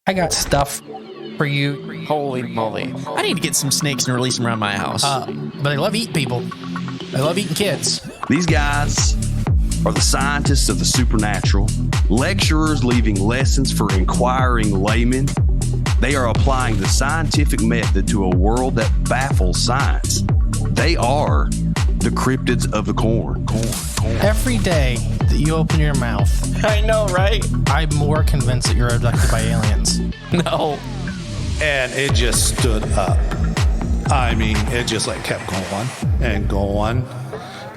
I got stuff for you. Holy moly. I need to get some snakes and release them around my house. But they love eating people. They love eating kids. These guys are the scientists of the supernatural, lecturers leaving lessons for inquiring laymen. They are applying the scientific method to a world that baffles science. They are the cryptids of the corn. Every day that you open your mouth, I know, right? I'm more convinced that you're abducted by aliens. No. And it just stood up. I mean, it just like kept going and going.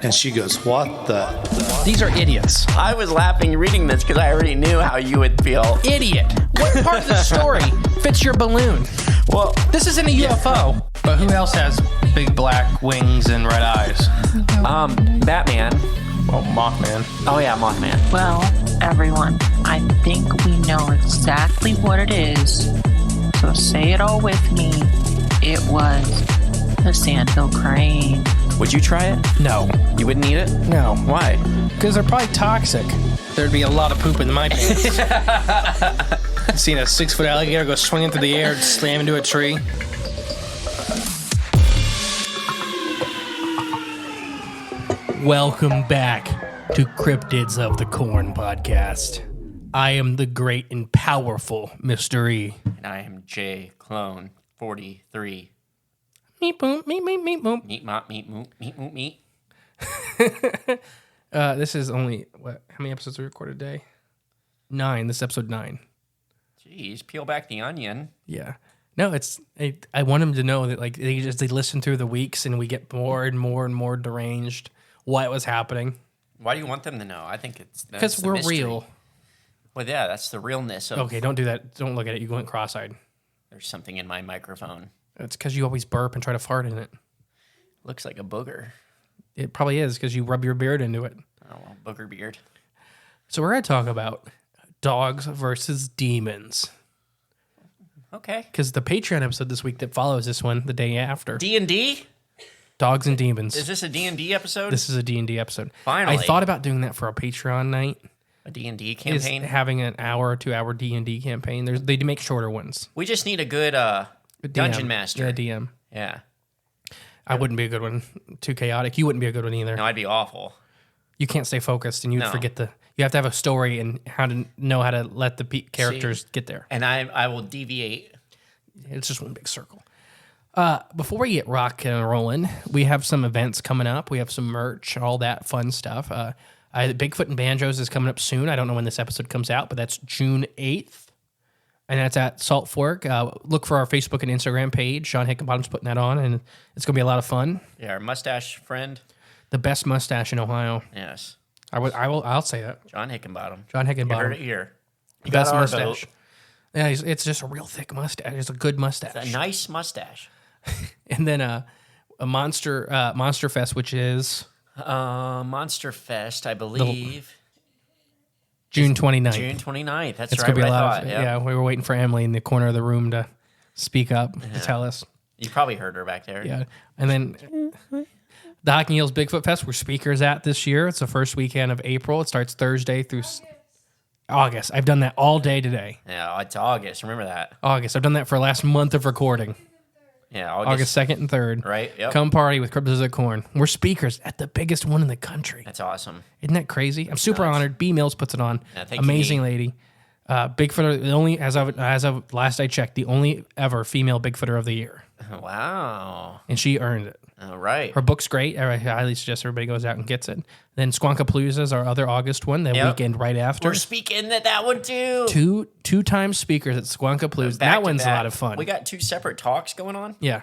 And she goes, what the? These are idiots. I was laughing reading this because I already knew how you would feel. Idiot. What part of the story fits your balloon? Well, This isn't a UFO. But who else has big black wings and red eyes? Batman. Well, Mothman. Oh, yeah, Mothman. Well, everyone, I think we know exactly what it is. So say it all with me. It was the Sandhill crane. Would you try it? No. You wouldn't eat it? No. Why? Because they're probably toxic. There'd be a lot of poop in my pants. I've seen a 6-foot alligator go swinging through the air and slam into a tree. Welcome back to Cryptids of the Corn podcast. I am the great and powerful Mr. E. And I am J. Clone 43. Meep boom, meep meep meep boom. Meat, mop, meat, moot, meat, moot, meat. This is only, how many episodes we recorded a day? 9. This is episode 9. Jeez, peel back the onion. Yeah. No, I want them to know that like they listen through the weeks and we get more and more and more deranged what was happening. Why do you want them to know? I think it's Because we're mystery. real. Well, yeah, that's the realness of... Okay, don't do that. Don't look at it. You went cross-eyed. There's something in my microphone. It's because you always burp and try to fart in it. Looks like a booger. It probably is because you rub your beard into it. Oh, well, booger beard. So we're going to talk about dogs versus demons. Okay. Because the Patreon episode this week that follows this one, the day after. D&D? Dogs and demons. Is this a D&D episode? This is a D&D episode. Finally. I thought about doing that for a Patreon night. A D&D Is campaign? having an hour or 2 hour D&D campaign. They do make shorter ones. We just need a good dungeon master. Yeah, DM. Yeah. I wouldn't be a good one. Too chaotic. You wouldn't be a good one either. No, I'd be awful. You can't stay focused, and you'd No. forget you have to have a story and how to know how to let the characters get there. And I will deviate. It's just one big circle. Before we get rocking and rolling, we have some events coming up. We have some merch, all that fun stuff. Bigfoot and Banjos is coming up soon. I don't know when this episode comes out, but that's June 8th. And that's at Salt Fork. Look for our Facebook and Instagram page. Sean Hickenbottom's putting that on, and it's going to be a lot of fun. Yeah, our mustache friend. The best mustache in Ohio. Yes. I'll say that. John Hickenbottom. John You Hickenbottom. heard it here. You Best got our mustache. vote. Yeah, it's just a real thick mustache. It's a good mustache. A nice mustache. And then a Monster Fest, which is Monster Fest, I believe. June 29th. June 29th. That's It's right. gonna be what a I lot thought. of, Yep. yeah. We were waiting for Emily in the corner of the room to speak up to tell us. You probably heard her back there. Yeah, and then the Hocking Hills Bigfoot Fest, we're speakers at this year. It's the first weekend of April. It starts Thursday through August. I've done that all day today. Yeah, it's August. Remember that. August. I've done that for the last month of recording. Yeah, August 2nd and 3rd. Right, yep. Come party with Cryptids of the Corn. We're speakers at the biggest one in the country. That's awesome. Isn't that crazy? I'm super honored. B Mills puts it on. Yeah, thank you, Amazing B. lady. Bigfooter, the only as of last I checked, the only ever female Bigfooter of the year, Wow. and she earned it. All right. Her book's great. I highly suggest everybody goes out and gets it. Then Squonkapalooza is our other August one. The Yep. weekend right after. We're speaking at that one too. Two time speakers at Squonkapalooza. Back That to one's a back. lot of fun. We got 2 separate talks going on. Yeah.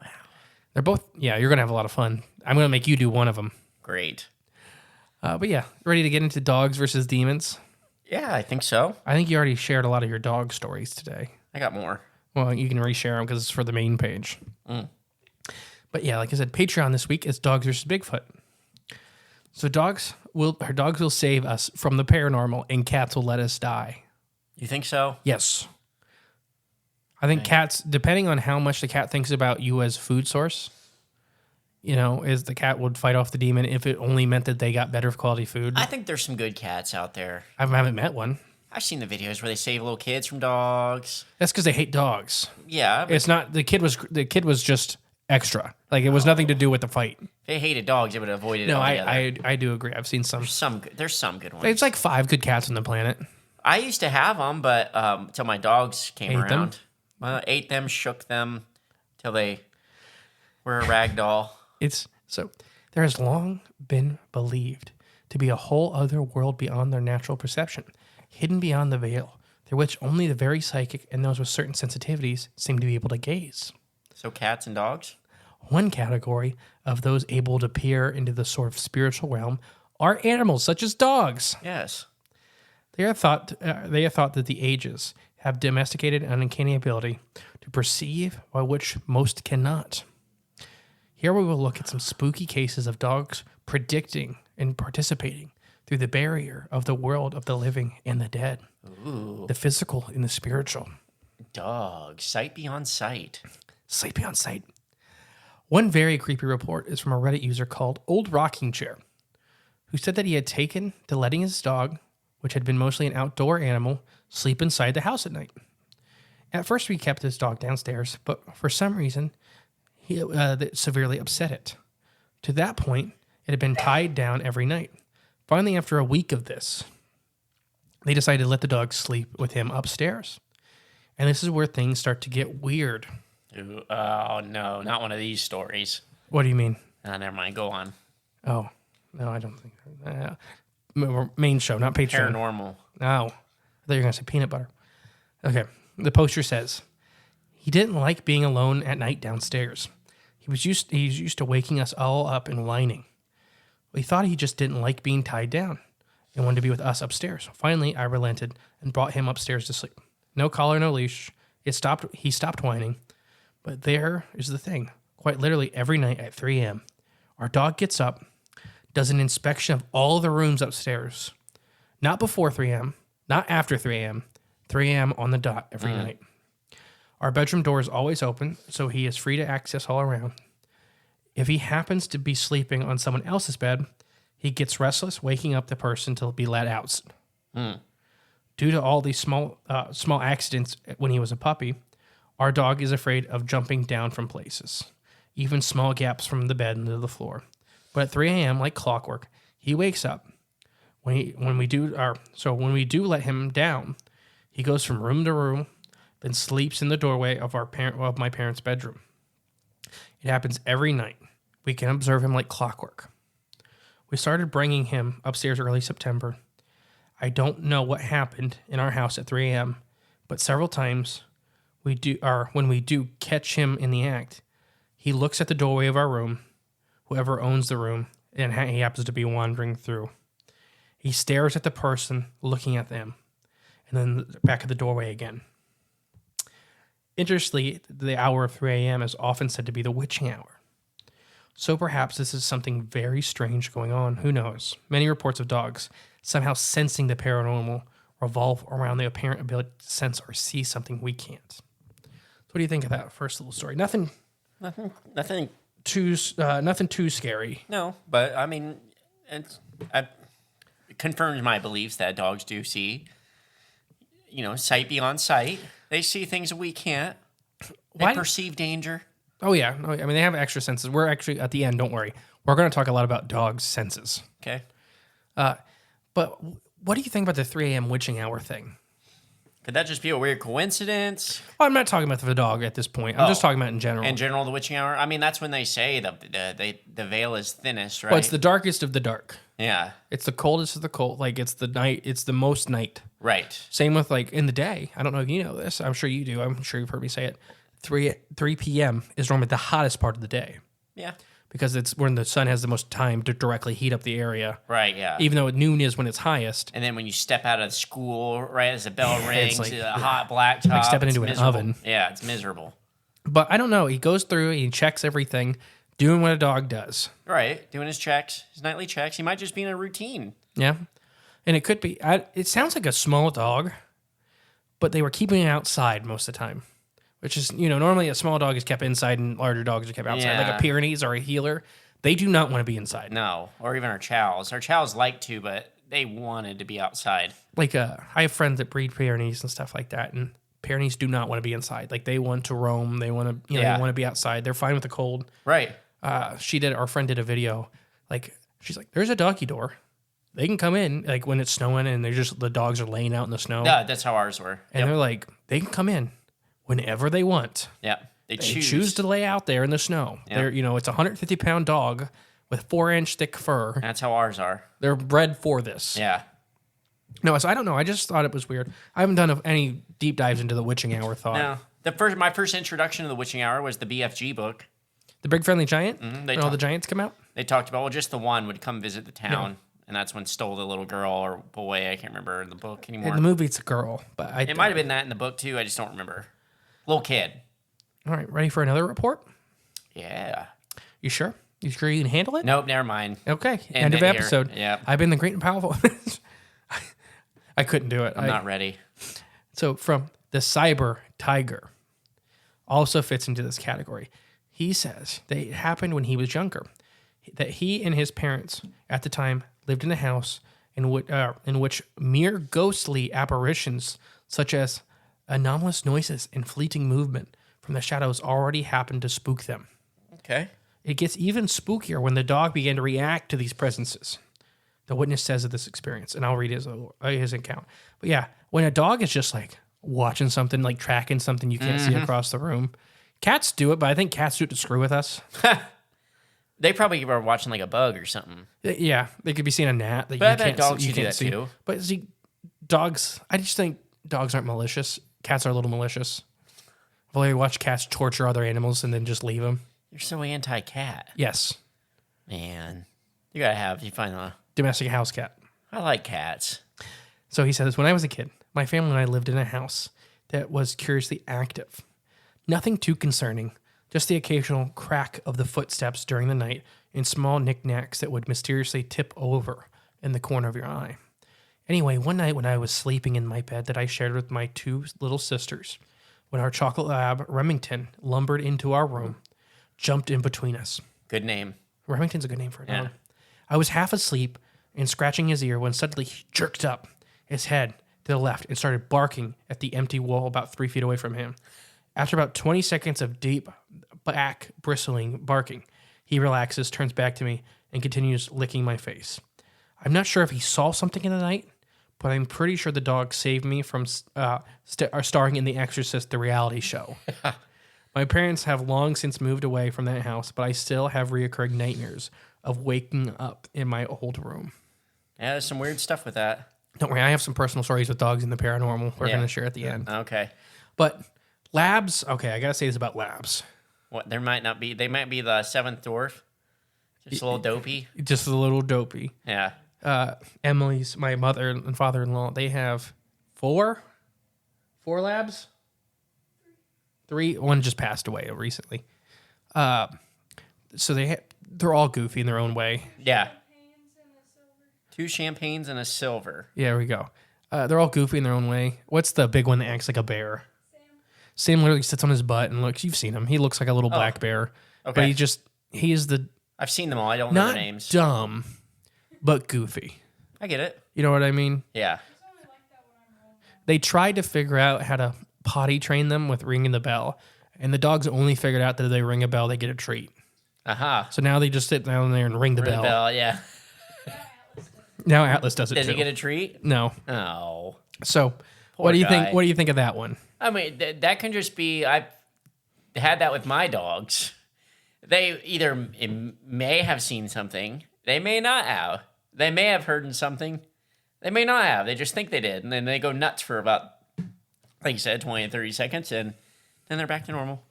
Wow. They're both. Yeah, you're gonna have a lot of fun. I'm gonna make you do one of them. Great. But yeah, ready to get into dogs versus demons? Yeah, I think so. I think you already shared a lot of your dog stories today. I got more. Well, you can reshare them because it's for the main page. Mm. But yeah, like I said, Patreon this week is dogs versus Bigfoot. So our dogs will save us from the paranormal, and cats will let us die. You think so? Yes. I think cats, depending on how much the cat thinks about you as food source, is the cat would fight off the demon if it only meant that they got better quality food. I think there's some good cats out there. I haven't met one. I've seen the videos where they save little kids from dogs. That's because they hate dogs. Yeah, but It's not the kid was just extra. Like it was nothing to do with the fight. if they hated dogs, they would have avoided it No, altogether. I do agree. I've seen some. There's some good ones. It's like 5 good cats on the planet. I used to have them, but until my dogs came Ate them? around. Well, ate them, shook them, till they were a rag doll. There has long been believed to be a whole other world beyond their natural perception, hidden beyond the veil, through which only the very psychic and those with certain sensitivities seem to be able to gaze. So cats and dogs? One category of those able to peer into the sort of spiritual realm are animals such as dogs. Yes. They have thought that the ages have domesticated an uncanny ability to perceive by which most cannot. Here we will look at some spooky cases of dogs predicting and participating through the barrier of the world of the living and the dead. Ooh. The physical and the spiritual. Dogs. Sight beyond sight. Sight beyond sight. One very creepy report is from a Reddit user called Old Rocking Chair, who said that he had taken to letting his dog, which had been mostly an outdoor animal, sleep inside the house at night. At first, we kept his dog downstairs, but for some reason, that severely upset it. To that point, it had been tied down every night. Finally, after a week of this, they decided to let the dog sleep with him upstairs. And this is where things start to get weird. Ooh, oh, no. Not one of these stories. What do you mean? Never mind. Go on. Oh, no, I don't think. Main show, not Patreon. Paranormal. No. I thought you were going to say peanut butter. Okay. The poster says, he didn't like being alone at night downstairs. He's used to waking us all up and whining. We thought he just didn't like being tied down and wanted to be with us upstairs. Finally, I relented and brought him upstairs to sleep. No collar, no leash. He stopped whining. But there is the thing. Quite literally every night at 3 a.m., our dog gets up, does an inspection of all the rooms upstairs. Not before 3 a.m., not after 3 a.m., 3 a.m. on the dot every night. Our bedroom door is always open, so he is free to access all around. If he happens to be sleeping on someone else's bed, he gets restless, waking up the person to be let out. Due to all these small accidents when he was a puppy, our dog is afraid of jumping down from places, even small gaps from the bed into the floor. But at 3 a.m., like clockwork, he wakes up. When we do let him down, he goes from room to room, then sleeps in the doorway of my parents' bedroom. It happens every night. We can observe him like clockwork. We started bringing him upstairs early September. I don't know what happened in our house at 3 a.m., but several times when we do catch him in the act, he looks at the doorway of our room, whoever owns the room, and he happens to be wandering through. He stares at the person looking at them, and then back at the doorway again. Interestingly, the hour of 3 a.m. is often said to be the witching hour. So perhaps this is something very strange going on. Who knows? Many reports of dogs somehow sensing the paranormal revolve around the apparent ability to sense or see something we can't. So what do you think of that first little story? Nothing too scary. No, but I mean, it confirms my beliefs that dogs do see, sight beyond sight. They see things that we can't. They perceive danger. Oh, yeah. I mean, they have extra senses. We're actually, at the end, don't worry. We're going to talk a lot about dogs' senses. Okay. But what do you think about the 3 a.m. witching hour thing? Could that just be a weird coincidence? Well, I'm not talking about the dog at this point. I'm just talking about in general. In general, the witching hour? I mean, that's when they say the veil is thinnest, right? Well, it's the darkest of the dark. Yeah. It's the coldest of the cold. Like, it's the night. It's the most night. Right. Same with, like, in the day. I don't know if you know this. I'm sure you do. I'm sure you've heard me say it. 3 p.m. is normally the hottest part of the day. Yeah. Because it's when the sun has the most time to directly heat up the area. Right, yeah. Even though noon is when it's highest. And then when you step out of school, right as the bell rings, like, a hot blacktop. Like stepping into an oven. Yeah, it's miserable. But I don't know. He goes through, he checks everything, doing what a dog does. Right, doing his checks, his nightly checks. He might just be in a routine. Yeah. And it could be, it sounds like a small dog, but they were keeping it outside most of the time. Which is, normally a small dog is kept inside and larger dogs are kept outside. Yeah. Like a Pyrenees or a Healer, they do not want to be inside. No, or even our chows. Our chows like to, but they wanted to be outside. Like, I have friends that breed Pyrenees and stuff like that, and Pyrenees do not want to be inside. Like, they want to roam. They want to, they want to be outside. They're fine with the cold. Right. Our friend did a video. Like, she's like, there's a doggy door. They can come in, like, when it's snowing and the dogs are laying out in the snow. Yeah, that's how ours were. And they're like, they can come in whenever they want. Yeah. They choose to lay out there in the snow. Yep. They're, it's a 150-pound dog with 4-inch thick fur. That's how ours are. They're bred for this. Yeah. No, so I don't know. I just thought it was weird. I haven't done any deep dives into the witching hour thought. No. My first introduction to the witching hour was the BFG book. The Big Friendly Giant? Mm-hmm. And all the giants come out? They talked about, just the one would come visit the town, and that's when stole the little girl or boy. I can't remember in the book anymore. In the movie, it's a girl. But it might have been that in the book, too. I just don't remember. Little kid. All right, ready for another report? Yeah. You sure? You sure you can handle it? Nope, never mind. Okay, end of episode. Yeah. I've been the great and powerful. I couldn't do it. I'm not ready. So from the Cyber Tiger also fits into this category. He says that it happened when he was younger, that he and his parents at the time lived in a house in which mere ghostly apparitions such as anomalous noises and fleeting movement from the shadows already happened to spook them. Okay. It gets even spookier when the dog began to react to these presences. The witness says of this experience, and I'll read his account. But yeah, when a dog is just like watching something, like tracking something you can't see across the room, cats do it, but I think cats do it to screw with us. They probably were watching like a bug or something. Yeah, they could be seeing a gnat that but I you bet can't dogs see. You do can't that see. too. But see, dogs, I just think dogs aren't malicious. Cats are a little malicious. I've only watched cats torture other animals and then just leave them. You're so anti-cat. Yes. Man, you find a Domestic house cat. I like cats. So he says, when I was a kid, my family and I lived in a house that was curiously active. Nothing too concerning, just the occasional crack of the footsteps during the night and small knickknacks that would mysteriously tip over in the corner of your eye. Anyway, one night when I was sleeping in my bed that I shared with my 2 little sisters, when our chocolate lab, Remington, lumbered into our room, jumped in between us. Good name. Remington's a good name for a dog. I was half asleep and scratching his ear when suddenly he jerked up his head to the left and started barking at the empty wall about 3 feet away from him. After about 20 seconds of deep, back bristling barking, he relaxes, turns back to me, and continues licking my face. I'm not sure if he saw something in the night, but I'm pretty sure the dog saved me from starring in The Exorcist, the reality show. My parents have long since moved away from that house, but I still have reoccurring nightmares of waking up in my old room. Yeah, there's some weird stuff with that. Don't worry, I have some personal stories with dogs in the paranormal we're going to share at the end. Okay. But labs, okay, I got to say this about labs. What, they might be the 7th dwarf. Just a little dopey. Just a little dopey. Yeah. Emily's, my mother and father-in-law, they have 4 labs? 3. One just passed away recently. So they're all goofy in their own way. Yeah. 2 champagnes and a silver. Yeah, there we go. They're all goofy in their own way. What's the big one that acts like a bear? Sam literally sits on his butt and looks. You've seen him. He looks like a little black bear. Okay. But he is the I've seen them all. I don't know their names. Dumb, but goofy. I get it. You know what I mean? Yeah. They tried to figure out how to potty train them with ringing the bell, and the dogs only figured out that if they ring a bell, they get a treat. Aha. So now they just sit down there and ring the bell. Yeah. Now Atlas does it Does too. he get a treat? No. Oh. So Poor what do you guy. think? What do you think of that one? I mean, that can just be. I've had that with my dogs. They either may have seen something, they may not have. They may have heard something, they may not have. They just think they did, and then they go nuts for about, like you said, 20 to 30 seconds, and then they're back to normal.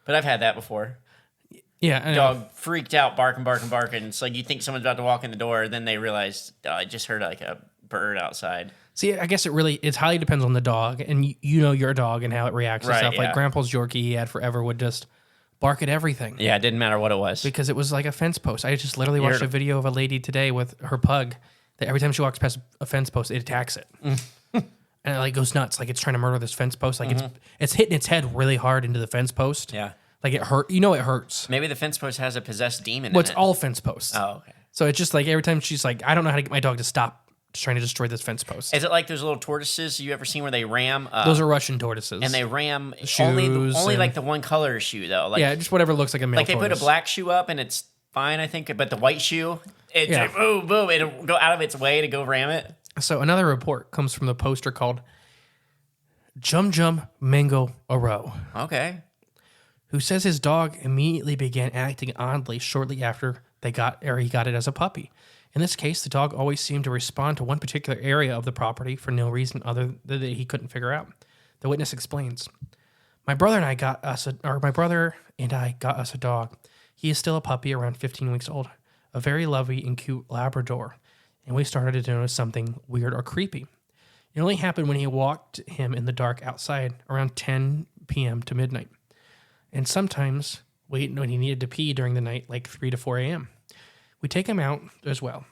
But I've had that before. Yeah, I know. Dog freaked out, barking. It's like you think someone's about to walk in the door, then they realize, oh, I just heard like a bird outside. See, I guess it highly depends on the dog, and you know your dog and how it reacts and Right, stuff. yeah. Like Grandpa's Yorkie he had forever would just bark at everything. Yeah, it didn't matter what it was. Because it was like a fence post. I just literally watched a video of a lady today with her pug that every time she walks past a fence post, it attacks it. And it like goes nuts. Like it's trying to murder this fence post. Like it's hitting its head really hard into the fence post. Yeah. Like it hurt. You know it hurts. Maybe the fence post has a possessed demon Well, in it's it. all fence posts. Oh, okay. So it's just like every time she's like, I don't know how to get my dog to stop trying to destroy this fence post. Is it like those little tortoises you ever seen where they ram? Those are Russian tortoises. And they ram Shoes only like the one color shoe, though. Like, yeah, just whatever looks like a male like they tortoise. put a black shoe up and it's fine, I think. But the white shoe, it's like, boom, boom. It'll go out of its way to go ram it. So another report comes from the poster called Jum Jum Mango Aro, Okay. who says his dog immediately began acting oddly shortly after he got it as a puppy. In this case, the dog always seemed to respond to one particular area of the property for no reason other than that he couldn't figure out. The witness explains, My brother and I got us a dog. He is still a puppy around 15 weeks old, a very lovely and cute Labrador, and we started to notice something weird or creepy. It only happened when he walked him in the dark outside around 10 p.m. to midnight, and sometimes when he needed to pee during the night, like 3 to 4 a.m. We take him out as well.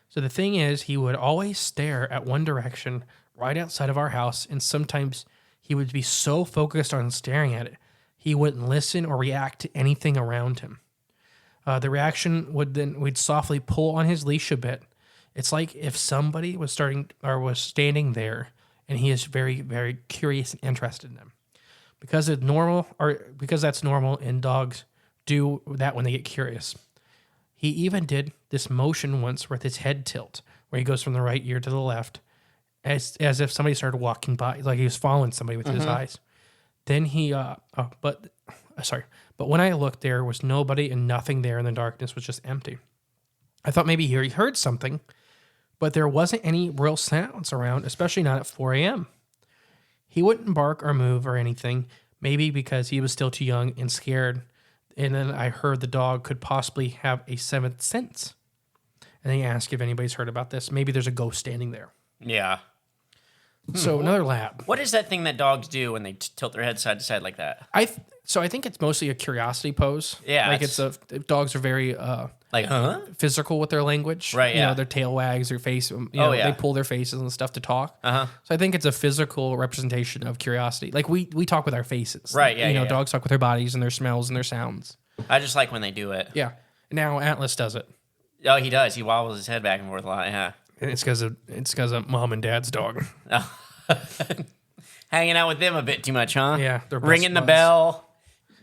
So the thing is, he would always stare at one direction right outside of our house, and sometimes he would be so focused on staring at it, he wouldn't listen or react to anything around him. The reaction we'd softly pull on his leash a bit. It's like if somebody was standing there, and he is very, very curious and interested in them. Because that's normal, and dogs do that when they get curious. He even did this motion once with his head tilt, where he goes from the right ear to the left, as if somebody started walking by, like he was following somebody with his eyes. Then but when I looked, there was nobody and nothing there, and the darkness was just empty. I thought maybe he heard something, but there wasn't any real sounds around, especially not at 4 a.m. He wouldn't bark or move or anything, maybe because he was still too young and scared. And then I heard the dog could possibly have a seventh sense. And then he asked if anybody's heard about this. Maybe there's a ghost standing there. Yeah. So another lab. What is that thing that dogs do when they tilt their head side to side like that? So I think it's mostly a curiosity pose. Yeah. Like dogs are very physical with their language. Right, yeah. Their tail wags, their face, yeah. they pull their faces and stuff to talk. Uh-huh. So I think it's a physical representation of curiosity. Like we talk with our faces. Right, yeah, yeah. Dogs talk with their bodies and their smells and their sounds. I just like when they do it. Yeah. Now Atlas does it. Oh, he does. He wobbles his head back and forth a lot, yeah. And it's because of mom and dad's dog. Hanging out with them a bit too much, huh? Yeah. They're ringing the buds. bell,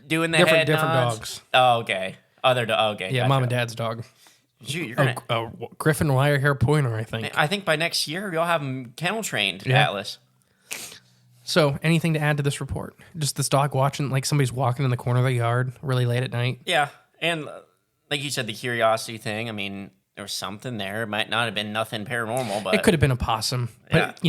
doing the head Different nods. dogs. Oh, okay. Okay. Yeah, gotcha. mom and dad's dog. Shoot, you're gonna, Griffin wire hair pointer, I think. I think by next year, you'll have them kennel trained, Yeah. Atlas. So, anything to add to this report? Just this dog watching, like somebody's walking in the corner of the yard really late at night. Yeah. And like you said, the curiosity thing, I mean, there was something there. It might not have been nothing paranormal, but It could have been a possum. But,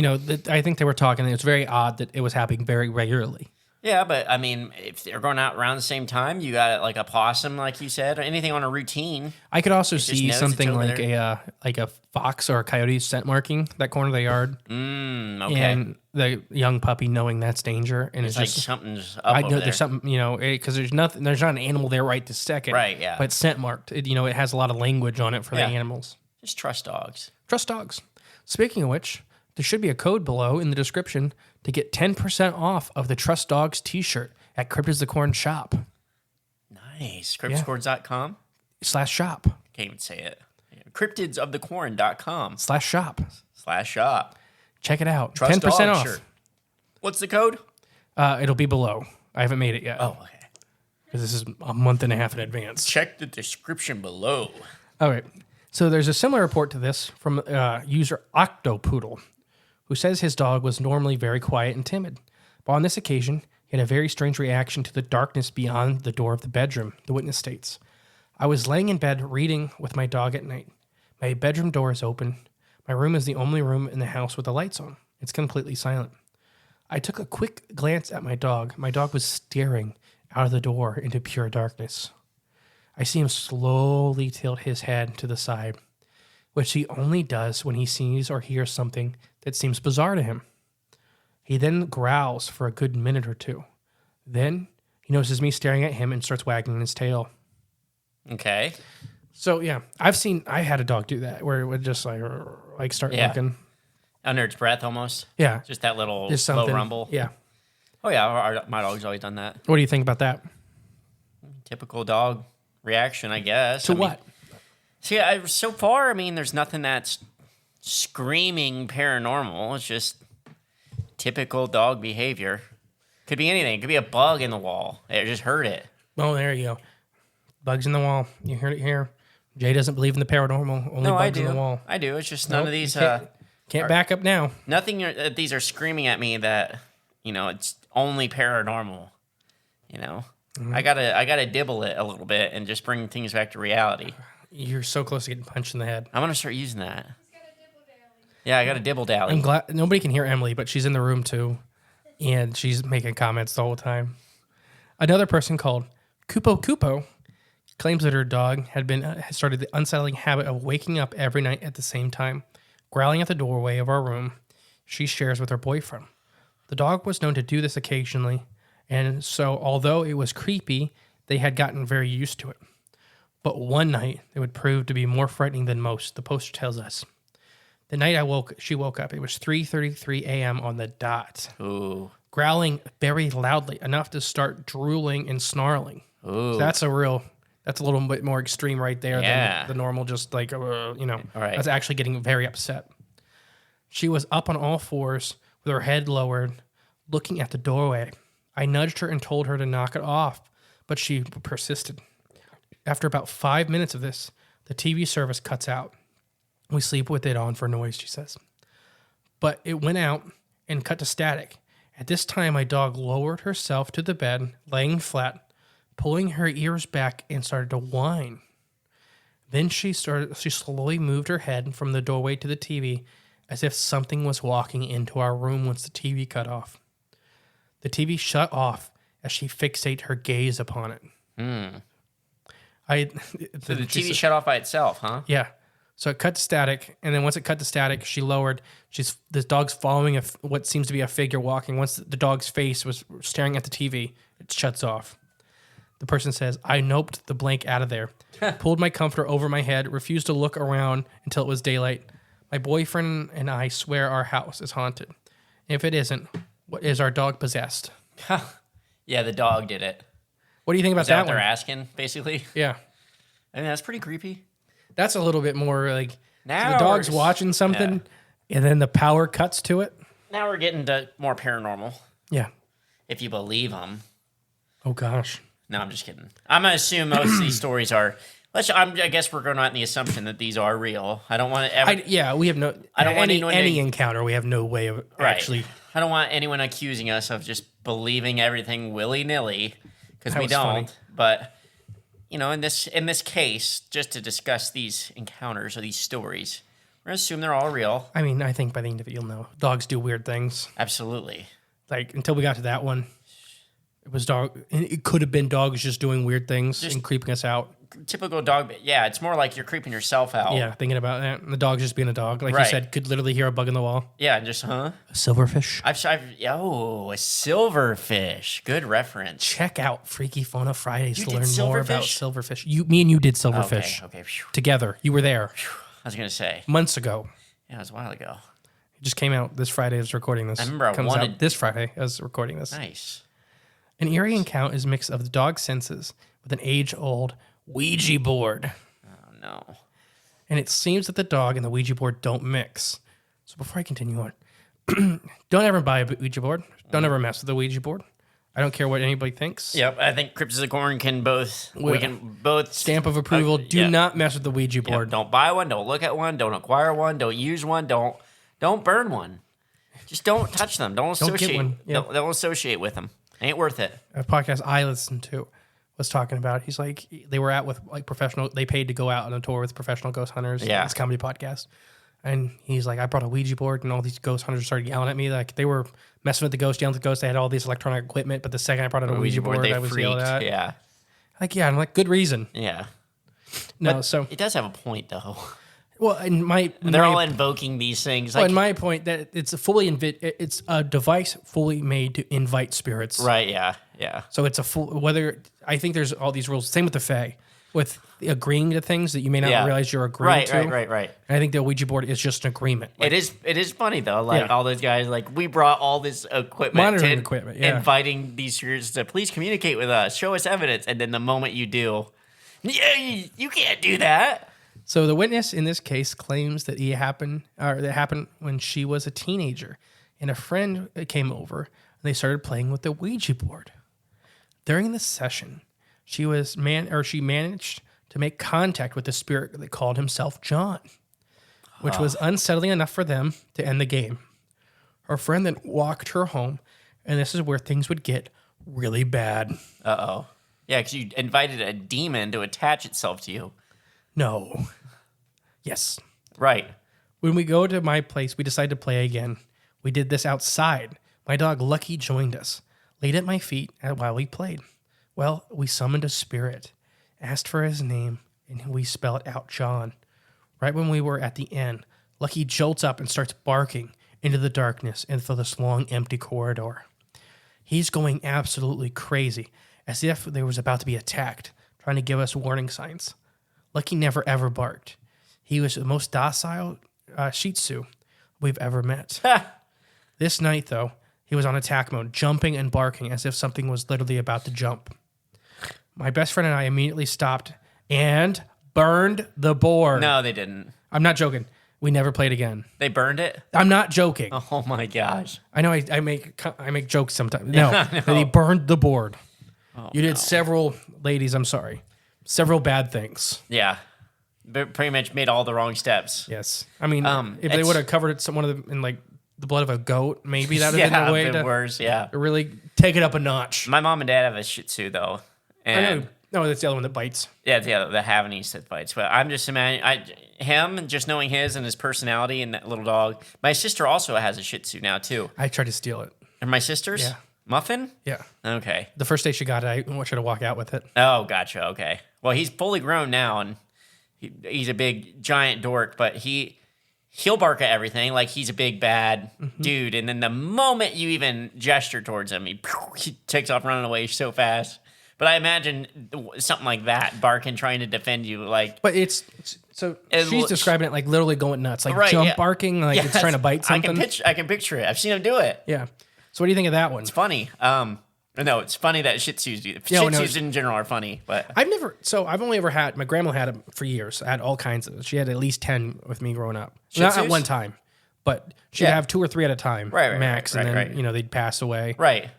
I think they were talking, it was very odd that it was happening very regularly. yeah, but I mean, if they're going out around the same time, you got like a possum, like you said, or anything on a routine. I could also just see knows something it's over like a fox or a coyote scent marking that corner of the yard. Okay. And the young puppy knowing that's danger. And it's it's like just, something's up I over know there. there's something, because there's not an animal there right this second. Right, yeah. But it's scent marked. It has a lot of language on it for the Yeah. animals. Just trust dogs. Trust dogs. Speaking of which, there should be a code below in the description to get 10% off of the Trust Dogs t-shirt at Cryptids the Corn shop. Nice. Cryptidscorn.com. /shop. Can't even say it. Cryptidsofthecorn.com /shop. /shop. Check it out. Trust 10% dog off. shirt. What's the code? It'll be below. I haven't made it yet. Oh, okay. Because this is a month and a half in advance. Check the description below. All right. So there's a similar report to this from user Octopoodle, who says his dog was normally very quiet and timid. But on this occasion, he had a very strange reaction to the darkness beyond the door of the bedroom, the witness states. I was laying in bed reading with my dog at night. My bedroom door is open. My room is the only room in the house with the lights on. It's completely silent. I took a quick glance at my dog. My dog was staring out of the door into pure darkness. I see him slowly tilt his head to the side, which he only does when he sees or hears something that seems bizarre to him. He then growls for a good minute or two. Then he notices me staring at him and starts wagging his tail. Okay. So, yeah, I had a dog do that, where it would just like start looking. Under its breath almost. Yeah. Just that little Just low something. rumble. Yeah. Oh, yeah. My dog's always done that. What do you think about that? Typical dog reaction, I guess. To what? See, so far, I mean, there's nothing that's screaming paranormal. It's just typical dog behavior. Could be anything. It could be a bug in the wall. I just heard it. Oh, there you go. Bugs in the wall. You heard it here. Jay doesn't believe in the paranormal. Only bugs in the wall. I do. It's just none of these. Can't back up now. Nothing. These are screaming at me that it's only paranormal. Mm-hmm. I gotta dibble it a little bit and just bring things back to reality. You're so close to getting punched in the head. I'm gonna start using that. Yeah, I got a dibble dally. I'm glad nobody can hear Emily, but she's in the room too, and she's making comments the whole time. Another person called Kupo claims that her dog had started the unsettling habit of waking up every night at the same time, growling at the doorway of our room she shares with her boyfriend. The dog was known to do this occasionally, and so although it was creepy, they had gotten very used to it. But one night, it would prove to be more frightening than most, the poster tells us. The night she woke up, it was 3:33 a.m. on the dot. Ooh. Growling very loudly, enough to start drooling and snarling. Ooh. So that's a little bit more extreme right there than the normal, just like, Right. That's actually getting very upset. She was up on all fours with her head lowered, looking at the doorway. I nudged her and told her to knock it off, but she persisted. After about 5 minutes of this, the TV service cuts out. We sleep with it on for noise, she says. But it went out and cut to static. At this time, my dog lowered herself to the bed, laying flat, pulling her ears back and started to whine. Then she slowly moved her head from the doorway to the TV as if something was walking into our room once the TV cut off. The TV shut off as she fixated her gaze upon it. So the TV shut off by itself, huh? Yeah. So it cut to static, and then once it cut to static, she lowered. The dog's following what seems to be a figure walking. Once the dog's face was staring at the TV, it shuts off. The person says, I noped the blank out of there, pulled my comforter over my head, refused to look around until it was daylight. My boyfriend and I swear our house is haunted. If it isn't, what is our dog possessed? Yeah, the dog did it. What do you think about Is that that what they're one? asking, basically? Yeah. I mean, that's pretty creepy. That's a little bit more like Now the dog's we're- watching something, and then the power cuts to it. Now we're getting to more paranormal, Yeah. if you believe them. Oh, gosh. No, I'm just kidding. I'm going to assume most of these stories are... I guess we're going on the assumption that these are real. I don't want to... We have no... I don't want any encounter. We have no way of actually... I don't want anyone accusing us of just believing everything willy-nilly, because we don't. Funny. But, in this case, just to discuss these encounters or these stories, we're going to assume they're all real. I mean, I think by the end of it, you'll know. Dogs do weird things. Absolutely. Like, until we got to that one, it could have been dogs just doing weird things and creeping us out. Typical dog. Yeah, it's more like you're creeping yourself out. Yeah, thinking about that. And the dog's just being a dog. Like you Right. said, could literally hear a bug in the wall. Yeah, and just, A silverfish. a silverfish. Good reference. Check out Freaky Fauna Fridays You to did learn more about silverfish? silverfish. Me and you did silverfish Okay. Phew. together. You were there I was going to say. months ago. Yeah, it was a while ago. It just came out this Friday as recording this. I remember I Comes wanted- out this Friday as recording this. Nice. An eerie encounter is a mix of the dog's senses with an age-old Ouija board. Oh, no. And it seems that the dog and the Ouija board don't mix. So before I continue on, don't ever buy a Ouija board. Don't ever mess with the Ouija board. I don't care what anybody thinks. Yep, I think Cryptids of Corn can both... We can both... Stamp of approval. Do yeah. not mess with the Ouija board. Yep, don't buy one. Don't look at one. Don't acquire one. Don't use one. Don't burn one. Just don't touch them. Don't associate. get one. Yeah. Don't associate with them. Ain't worth it. A podcast I listened to was talking about. He's like, they were out with like professional. They paid to go out on a tour with professional ghost hunters. Yeah. This comedy podcast. And he's like, I brought a Ouija board, and all these ghost hunters started yelling at me. Like they were messing with the ghost, yelling at the ghost. They had all this electronic equipment, but the second I brought out a Ouija board, they I was freaked. yelled at. Yeah. Like, yeah, I'm like, good reason. Yeah. No, But so it does have a point, though. well, in my They're all invoking these things. well, Like, in my point that it's it's a device fully made to invite spirits. right, yeah. Yeah. So it's a full I think there's all these rules. Same with the Fae, with agreeing to things that you may not Yeah. realize you're agreeing to. Right. And I think the Ouija board is just an agreement. Like, It is funny, though. Like, Yeah. all those guys, like, we brought all this equipment. Monitoring equipment, yeah. Inviting these spirits to please communicate with us, show us evidence. And then the moment you do, yeah, you can't do that. So the witness in this case claims that that happened when she was a teenager, and a friend came over and they started playing with the Ouija board. During this session, she managed to make contact with the spirit that called himself John, which was unsettling enough for them to end the game. Her friend then walked her home, and this is where things would get really bad. Uh-oh. Yeah, because you invited a demon to attach itself to you. No. Yes. Right. When we go to my place, we decide to play again. We did this outside. My dog Lucky joined us, laid at my feet while we played. Well, we summoned a spirit, asked for his name, and we spelled out John. Right when we were at the end, Lucky jolts up and starts barking into the darkness and for this long, empty corridor. He's going absolutely crazy, as if they was about to be attacked, trying to give us warning signs. Lucky never ever barked. He was the most docile Shih Tzu we've ever met. This night, though, he was on attack mode, jumping and barking as if something was literally about to jump. My best friend and I immediately stopped and burned the board. No, they didn't. I'm not joking. We never played again. They burned it? I'm not joking. Oh my gosh. I know I make jokes sometimes. No, he burned the board. Oh, you did several, ladies, I'm sorry, several bad things. Yeah. Pretty much made all the wrong steps. Yes. I mean, if they would have covered it one of them in like the blood of a goat, maybe that would have been the way to worse, to really take it up a notch. My mom and dad have a Shih Tzu though. And I know. No, that's the other one that bites. Yeah, the Havanese that bites. But I'm just imagining him, just knowing his and his personality and that little dog. My sister also has a Shih Tzu now too. I tried to steal it. And my sister's? Yeah. Muffin? Yeah. Okay. The first day she got it, I wanted her to walk out with it. Oh, gotcha. Okay. Well, he's fully grown now, and he's a big, giant dork, but he'll bark at everything like he's a big, bad dude. And then the moment you even gesture towards him, he takes off running away so fast. But I imagine something like that, barking, trying to defend you, like. But she's describing it like literally going nuts, like barking, like it's trying to bite something. I can picture it. I've seen him do it. Yeah. So what do you think of that one? It's funny. No, it's funny that Shih Tzus do. Shih Tzus in general are funny, but I've only ever had, my grandma had them for years. I had all kinds of them. She had at least 10 with me growing up. Not at one time, but she'd have 2 or 3 at a time, max, and then they'd pass away. Right.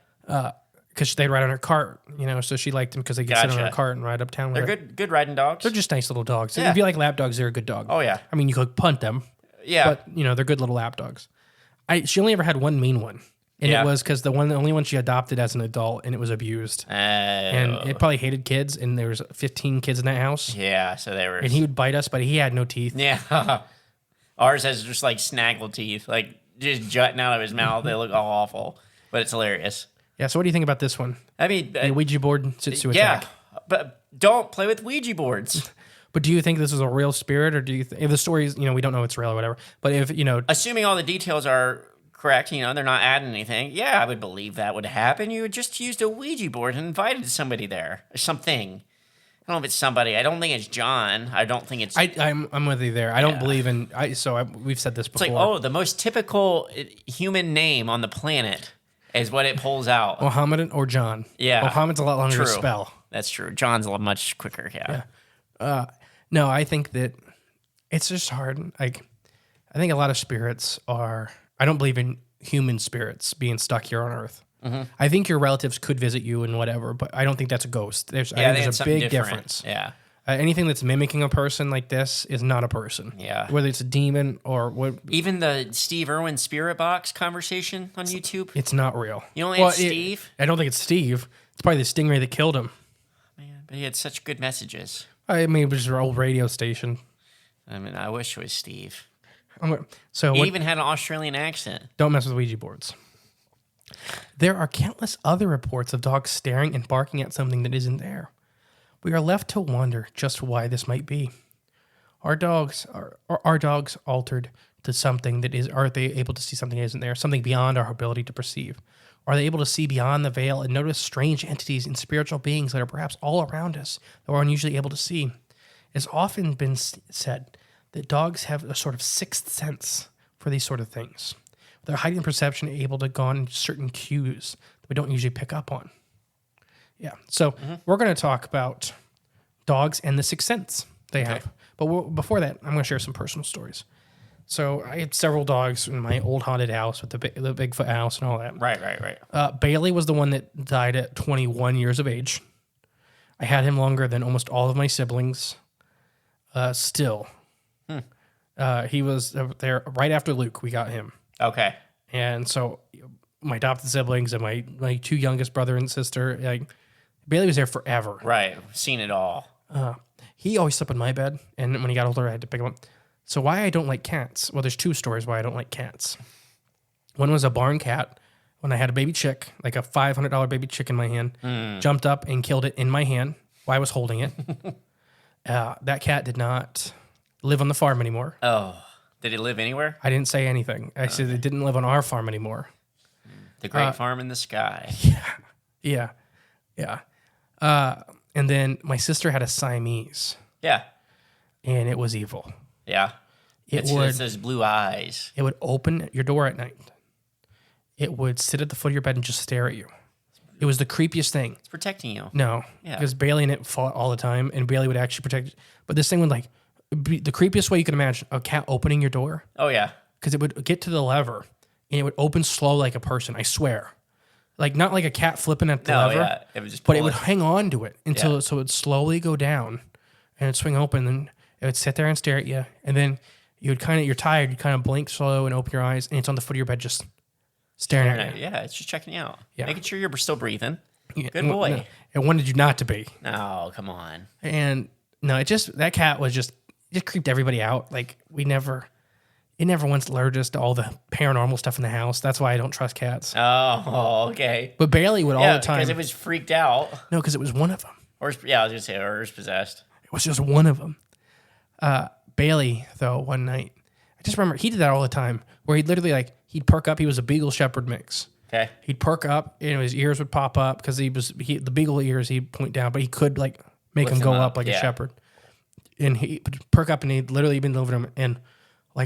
Because they'd ride on her cart, so she liked them because they could sit on her cart and ride uptown with her. They're good riding dogs. They're just nice little dogs. Yeah. If you like lap dogs, they're a good dog. Oh, yeah. I mean, you could punt them. Yeah. But, they're good little lap dogs. She only ever had one mean one. And it was because the only one she adopted as an adult, and it was abused. And it probably hated kids, and there was 15 kids in that house. Yeah, so they were... And he would bite us, but he had no teeth. Yeah. Ours has just like snaggle teeth, like just jutting out of his mouth. They look all awful, but it's hilarious. Yeah, so what do you think about this one? I mean... the Ouija board sits to attack. Yeah, but don't play with Ouija boards. But do you think this is a real spirit, or do you if the story is, we don't know it's real or whatever, but if, Assuming all the details are... correct, they're not adding anything. Yeah, I would believe that would happen. You just used a Ouija board and invited somebody there. Or something. I don't know if it's somebody. I don't think it's John. I don't think it's... I'm with you there. I don't believe in... we've said this before. It's like, the most typical human name on the planet is what it pulls out. Mohammed or John. Yeah. Mohammed's a lot longer to spell. That's true. John's a lot much quicker, yeah. No, I think that it's just hard. Like, I think a lot of spirits are... I don't believe in human spirits being stuck here on Earth. Mm-hmm. I think your relatives could visit you and whatever, but I don't think that's a ghost. I think there's a big difference. Yeah. Anything that's mimicking a person like this is not a person. Yeah. Whether it's a demon or what. Even the Steve Irwin Spirit Box conversation on YouTube. It's not real. You only have Steve? I don't think it's Steve. It's probably the stingray that killed him. Man, but he had such good messages. I mean, it was your old radio station. I mean, I wish it was Steve. He even had an Australian accent. Don't mess with Ouija boards. There are countless other reports of dogs staring and barking at something that isn't there. We are left to wonder just why this might be. Are dogs altered to something that is? Are they able to see something that isn't there? Something beyond our ability to perceive? Are they able to see beyond the veil and notice strange entities and spiritual beings that are perhaps all around us that we're unusually able to see? It's often been said that dogs have a sort of sixth sense for these sort of things. Their heightened perception able to go on certain cues that we don't usually pick up on. Yeah, so we're going to talk about dogs and the sixth sense. They have. But before that, I'm going to share some personal stories. So I had several dogs in my old haunted house with the Bigfoot house and all that. Right. Bailey was the one that died at 21 years of age. I had him longer than almost all of my siblings. Still. He was there right after Luke. We got him. Okay. And so my adopted siblings and my two youngest brother and sister, like Bailey was there forever. Right. Seen it all. He always slept in my bed, and when he got older, I had to pick him up. So why I don't like cats? Well, there's two stories why I don't like cats. One was a barn cat when I had a baby chick, like a $500 baby chick in my hand, jumped up and killed it in my hand while I was holding it. That cat did not live on the farm anymore. Oh, did it live anywhere? I didn't say anything. I said it didn't live on our farm anymore. The great farm in the sky. Yeah. And then my sister had a Siamese. Yeah. And it was evil. Yeah. It's those blue eyes. It would open your door at night. It would sit at the foot of your bed and just stare at you. It was the creepiest thing. It's protecting you. No. Yeah. Because Bailey and it fought all the time, and Bailey would actually protect it. But this thing would be the creepiest way you can imagine, a cat opening your door. Oh, yeah. Because it would get to the lever, and it would open slow like a person, I swear. Like, not like a cat flipping at the lever. Yeah. It would just but it would hang on to it until so it would slowly go down, and it'd swing open, and it would sit there and stare at you. And then you're tired, you kind of blink slow and open your eyes, and it's on the foot of your bed just staring at you. Yeah, it's just checking you out. Yeah. Making sure you're still breathing. Yeah, Good boy. No, it wanted you not to be. Oh, come on. And no, that cat was just creeped everybody out. Like, it never once alerted us to all the paranormal stuff in the house. That's why I don't trust cats. Oh, okay. But Bailey would all the time. because it was freaked out. No, because it was one of them. I was going to say, or is possessed. It was just one of them. Bailey, though, one night, I just remember he did that all the time, where he'd literally, he'd perk up. He was a Beagle Shepherd mix. Okay. He'd perk up, and his ears would pop up because the Beagle ears, he'd point down, but he could, make them go up like a Shepherd. And he'd perk up, and he'd literally been over him and,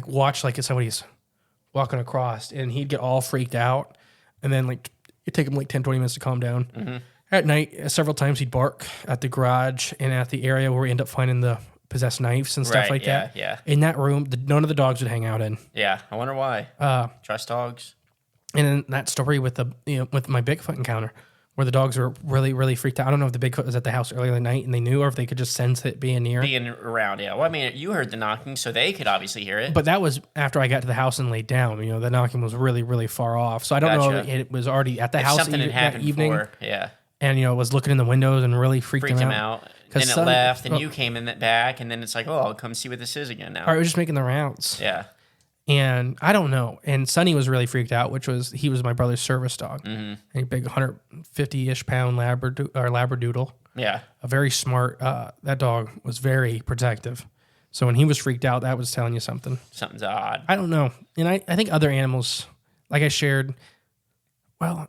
watch if somebody's walking across, and he'd get all freaked out. And then, it'd take him 10, 20 minutes to calm down. Mm-hmm. At night, several times he'd bark at the garage and at the area where we end up finding the possessed knives and stuff like that. Yeah. In that room, none of the dogs would hang out in. Yeah. I wonder why. Trust dogs. And then that story with with my Bigfoot encounter, where the dogs were really, really freaked out. I don't know if the Bigfoot was at the house earlier in the night and they knew, or if they could just sense it being near. Being around, yeah. Well, I mean, you heard the knocking, so they could obviously hear it. But that was after I got to the house and laid down. The knocking was really, really far off. So I don't know if it was already at the house something had happened that evening. Before, yeah. And, was looking in the windows and really freaked him out. Then it left, and you came in back, and then it's like, I'll come see what this is again now. Or it was just making the rounds. Yeah. And I don't know. And Sonny was really freaked out, he was my brother's service dog. Mm-hmm. A big 150-ish pound Labradoodle. Yeah. A very smart, that dog was very protective. So when he was freaked out, that was telling you something. Something's odd. I don't know. And I think other animals, like I shared, I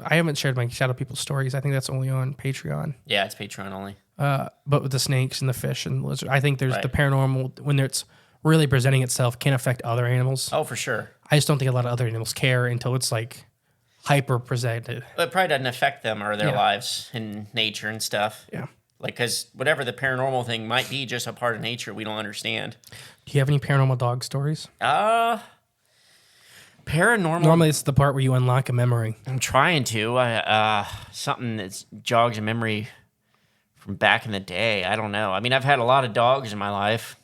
haven't shared my Shadow People stories. I think that's only on Patreon. Yeah, it's Patreon only. But with the snakes and the fish and the lizard, I think there's the paranormal, when it's really presenting itself, can affect other animals. Oh, for sure. I just don't think a lot of other animals care until it's hyper presented. It probably doesn't affect them or their lives and nature and stuff. Yeah. Because whatever the paranormal thing might be, just a part of nature we don't understand. Do you have any paranormal dog stories? Paranormal. Normally, it's the part where you unlock a memory. I'm trying to. Something that jogs a memory from back in the day. I don't know. I mean, I've had a lot of dogs in my life.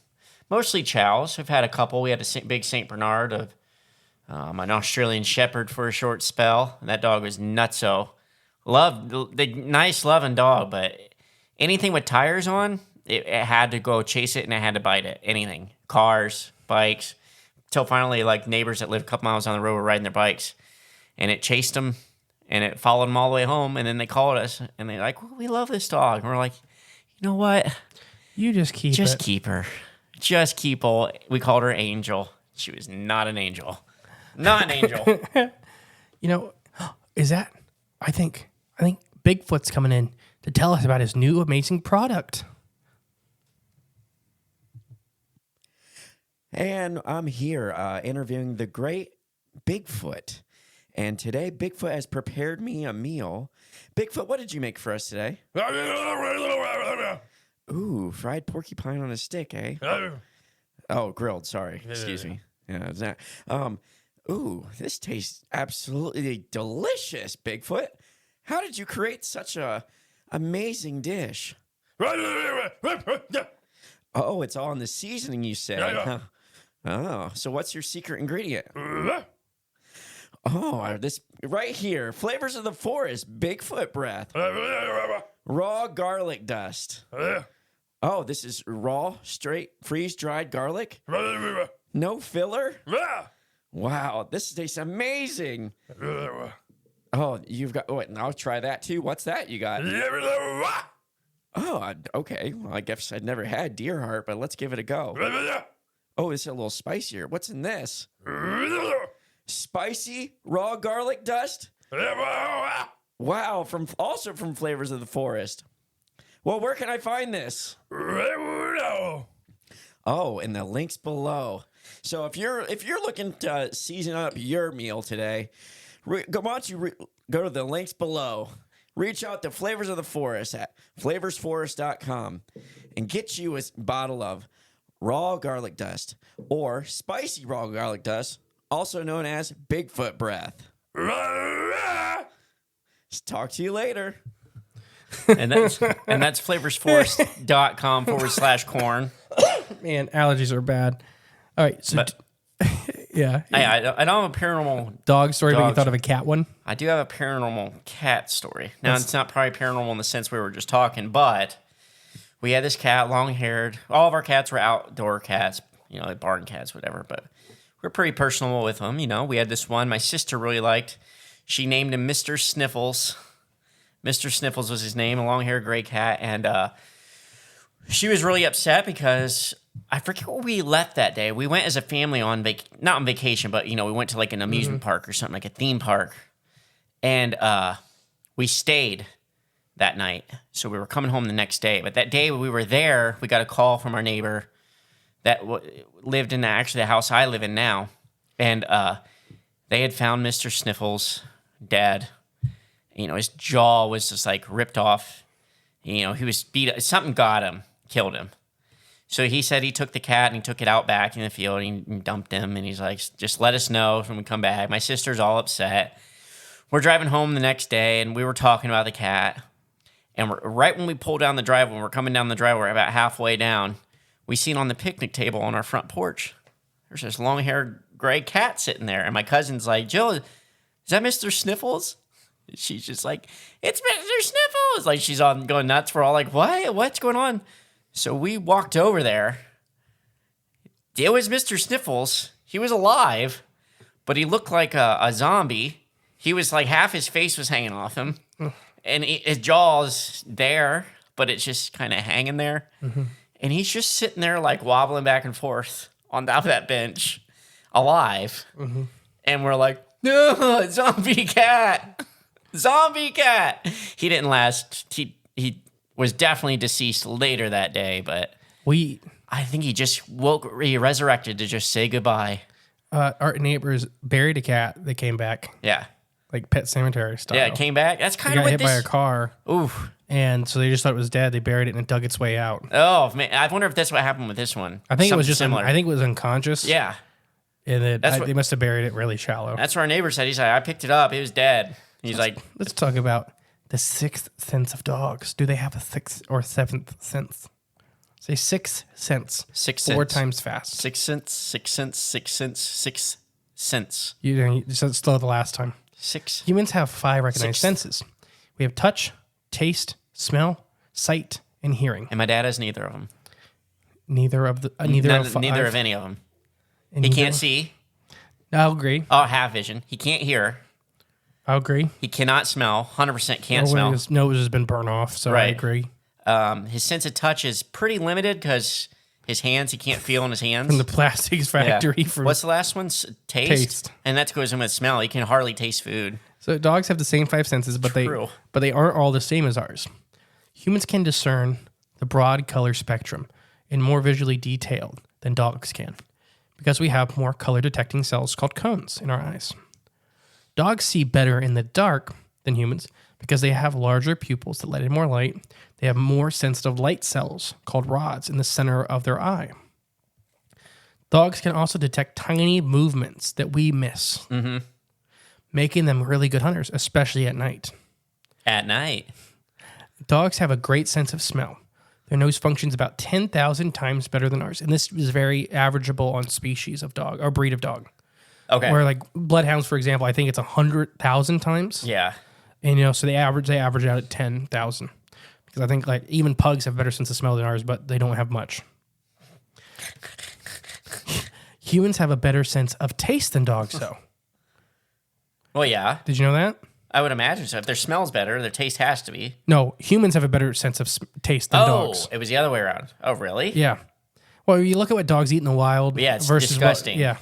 Mostly chows. I've had a couple. We had a big St. Bernard, an Australian Shepherd for a short spell. And that dog was nutso. The nice, loving dog, but anything with tires on, it had to go chase it and it had to bite it. Anything. Cars, bikes. Till finally, neighbors that lived a couple miles down the road were riding their bikes. And it chased them, and it followed them all the way home. And then they called us, and they're like, we love this dog. And we're like, you know what? You just keep her. Just keep her. We called her Angel. She was not an angel. Not an angel. Is that? I think Bigfoot's coming in to tell us about his new amazing product. And I'm here interviewing the great Bigfoot. And today, Bigfoot has prepared me a meal. Bigfoot, what did you make for us today? Ooh, fried porcupine on a stick, eh? Oh, grilled. Sorry. Excuse me. Yeah, it's not. Ooh, this tastes absolutely delicious, Bigfoot. How did you create such a amazing dish? Oh, it's all in the seasoning, you said. Huh? Oh, so what's your secret ingredient? Oh, this right here. Flavors of the forest. Bigfoot breath. Raw garlic dust. Oh, this is raw, straight, freeze-dried garlic? No filler? Wow, this tastes amazing. Oh, you've got... Oh, and I'll try that too. What's that you got? Oh, okay. Well, I guess I'd never had deer heart, but let's give it a go. Oh, it's a little spicier. What's in this? Spicy raw garlic dust? Wow, also from Flavors of the Forest. Well, where can I find this? Oh, in the links below. So if you're looking to season up your meal today, why don't you go to the links below. Reach out to Flavors of the Forest at flavorsforest.com and get you a bottle of raw garlic dust or spicy raw garlic dust, also known as Bigfoot breath. Talk to you later. And that's flavorsforest.com/corn. Man, allergies are bad. All right, so yeah. I don't have a paranormal Dog story, but you thought of a cat one? I do have a paranormal cat story. Now, it's not probably paranormal in the sense we were just talking, but we had this cat, long-haired. All of our cats were outdoor cats, like barn cats, whatever, but we're pretty personable with them. We had this one my sister really liked. She named him Mr. Sniffles. Mr. Sniffles was his name, a long-haired gray cat, and she was really upset because I forget where we left that day. We went as a family on not on vacation, but we went to like an amusement park or something, like a theme park, and we stayed that night. So we were coming home the next day. But that day when we were there, we got a call from our neighbor that lived in the house I live in now, and they had found Mr. Sniffles dead. His jaw was just like ripped off. He was beat. Something got him, killed him. So he said he took the cat and he took it out back in the field and he dumped him. And he's like, just let us know when we come back. My sister's all upset. We're driving home the next day and we were talking about the cat. And right when we pull down the driveway, when we're coming down the driveway, we're about halfway down, we seen on the picnic table on our front porch, there's this long-haired gray cat sitting there. And my cousin's like, Jill, is that Mr. Sniffles? She's just like, it's Mr. Sniffles. Like, she's on going nuts. We're all like, what? What's going on? So we walked over there. It was Mr. Sniffles. He was alive, but he looked like a zombie. He was like, half his face was hanging off him. And his jaw's there, but it's just kind of hanging there. Mm-hmm. And he's just sitting there like wobbling back and forth on top of that bench, alive. Mm-hmm. And we're like, no, zombie cat. Zombie cat. He didn't last. He was definitely deceased later that day, but I think he just he resurrected to just say goodbye. Our neighbors buried a cat that came back. Yeah. Like Pet Cemetery style. Yeah, it came back. That's kind of what got hit by a car. Oof. And so they just thought it was dead. They buried it and it dug its way out. Oh, man. I wonder if that's what happened with this one. I think it was just similar. I think it was unconscious. Yeah. And they must have buried it really shallow. That's what our neighbor said. He's like, I picked it up. It was dead. He's like, let's talk about the sixth sense of dogs. Do they have a sixth or seventh sense? Say sixth sense. Sixth sense. 4 sense. times fast. Sixth sense, sixth sense, sixth sense, sixth sense. You said slow the last time. Humans have 5 recognized senses. We have touch, taste, smell, sight, and hearing. And my dad has neither of them. Neither of any of them. He can't see. I'll agree. Oh, have vision. He can't hear. I'll agree. He cannot smell. 100% can't smell. His nose has been burned off, so right. I agree. His sense of touch is pretty limited because his hands, he can't feel in his hands. From the plastics factory. Yeah. What's the last one? Taste. And that goes in with smell. He can hardly taste food. So dogs have the same 5 senses, but they aren't all the same as ours. Humans can discern the broad color spectrum and more visually detailed than dogs can because we have more color detecting cells called cones in our eyes. Dogs see better in the dark than humans Because they have larger pupils that let in more light, they have more sensitive light cells called rods in the center of their eye. Dogs can also detect tiny movements that we miss, making them really good hunters, especially at night. At night? Dogs have a great sense of smell. Their nose functions about 10,000 times better than ours. And this is very averageable on species of dog or breed of dog. Okay. Where like bloodhounds, for example, I think it's 100,000 times. Yeah. And, so they average out at 10,000. Because I think like even pugs have better sense of smell than ours, but they don't have much. Humans have a better sense of taste than dogs, though. Well, yeah. Did you know that? I would imagine so. If their smell's better, their taste has to be. No, humans have a better sense of taste than dogs. Oh, it was the other way around. Oh, really? Yeah. Well, you look at what dogs eat in the wild. Yeah, it's versus disgusting. Yeah.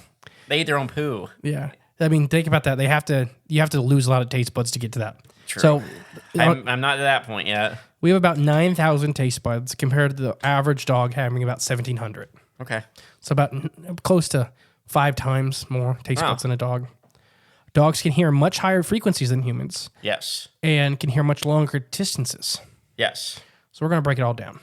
They eat their own poo. Yeah. I mean, think about that. You have to lose a lot of taste buds to get to that. True. So I'm not at that point yet. we have about 9,000 taste buds compared to the average dog having about 1,700. Okay. So about close to 5 times more taste buds than a dog. Dogs can hear much higher frequencies than humans Yes. and can hear much longer distances. Yes. So we're going to break it all down.